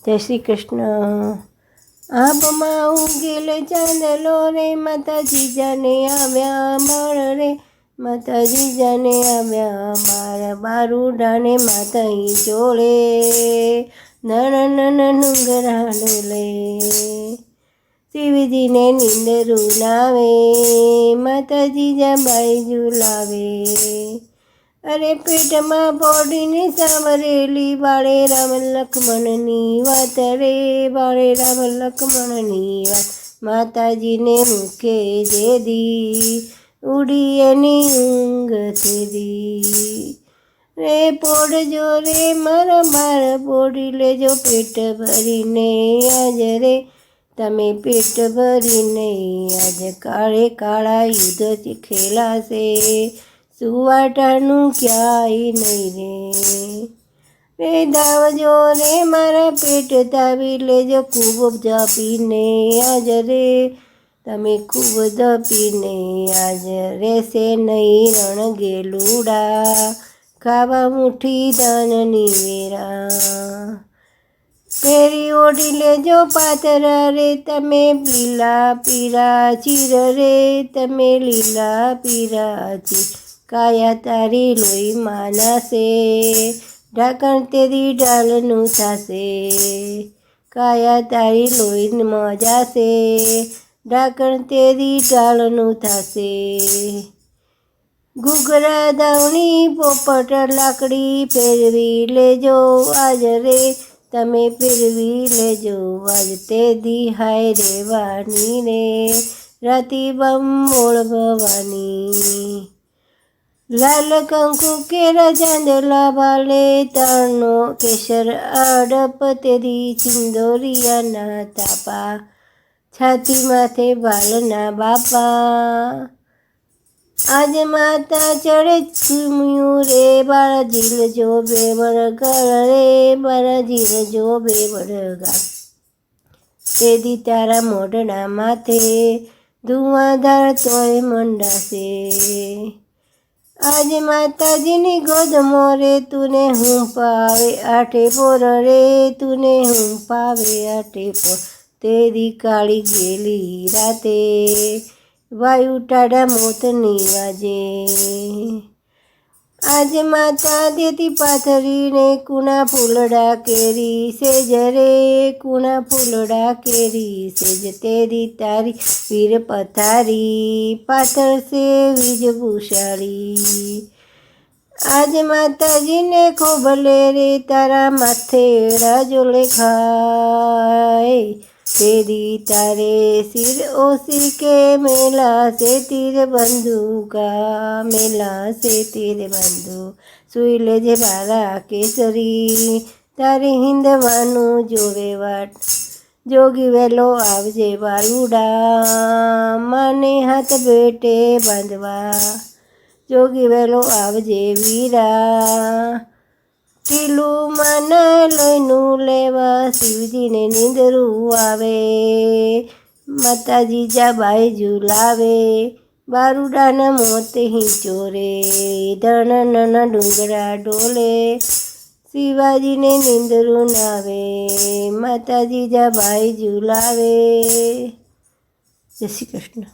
જય શ્રી કૃષ્ણ. આબમાં ઉગેલ ચાંદલો રે, માતાજી જાને આવ્યા બાળ રે, માતાજી જાને આવ્યા બાળ. બારુડાને માતાઈ ચોળે, નન ડુંગરા ડોલે. શિવજીને નીંદરું નાવે, માતાજી જાબાઈ ઝુલાવે. અરે પેટમાં પોડીને સાંભળેલી, બાળે રામ લક્ષ્મણની વાત રે, બાળે રામ લક્ષ્મણની વાત. માતાજીને મૂકે જેદી, ઉડી એની ઊંઘ થેદી. રે પોડજો રે મારા બાળ, પોડી લેજો પેટ ભરીને આજ રે, તમે પેટ ભરીને આજ. કાળે કાળા યુદ્ધ ખેલાશે, સુવાટાનું ક્યાંય નહીં રે. દાવજો રે મારા પેટ તાવી લેજો, ખૂબ જપીને આજ રે, તમે ખૂબ જપીને આજ. રહેશે નહીં રણ ગેલુડા, ખાવા મુઠ્ઠી ધાનની વેરા. પહેરી ઓઢી લેજો પાતરા રે, તમે લીલા પીરા ચીર રે, તમે લીલા પીરા ચીર. કાયા તારી લોહી માનાશે, ઢાંકણ તેરી ઢાલનું થશે. કાયા તારી લોહી મજાશે, ઢાંકણ તેરી ઢાલનું થશે. ઘૂઘરા દાવણી પોપટ લાકડી, ફેરવી લેજો આજ રે, તમે ફેરવી લેજો આજ. તે દિહાય રેવાની રે, રાતી બંબોળ ભવાની. લાલ કંકુ કેરા ચાંદલા ભાલે, તારનો કેસર અડપ તેરી ચિંદોરિયાના તાપા. છાતી માથે બાલના બાપા, આજ માતા ચડે ચૂમ્યું રે, બાળા ઝીલ જો બેવડગાળ રે, બાળા ઝીલ જો બેવડગાળ. તેદી તારા મોઢના માથે ધુઆધાર તોય મંડાશે. આજ માતાજીની ગોદ મોરે, તુને હું પાવે આઠે પોર રે, તુને હું પાવે આઠે પોર. તેદી કાળી ગેલી રાતે, વાયુ ટાઢા મોતની વાજે. આજ માતા દેતી પાથરીને, કુણા ફૂલડા કેરી સેજ રે, કુણા ફૂલડા કેરી સેજ. તેદી તારી વીર પથારી, પાથરશે વીજ ભૂષાળી. આજ માતાજીને ખોબલે રે, તારા માથે રાજો લેખાય. તેદી તારે સિર ઓસી કે, મેલાશે તીર બંદૂકા, મેલાશે તીર બંદૂક. સુઈ લેજે બાળા કેસરી, તારે હિંદવાનું જોવે વાટ. જોગી વેલો આવજે બાલુડા, માને હાથ બેટે બાંધવા. જોગી વેલો આવજે વીરા, ટીલું માના લોહીનું લેવા. શિવજીને નીંદરું આવે, માતાજી જાબાઈ ઝુલાવે. બારુડાના મોતે હિંચોરે, ધણન ડુંગરા ડોલે. શિવાજીને નીંદરું નાવે, માતાજી જાબાઈ ઝુલાવે. જય શ્રી કૃષ્ણ.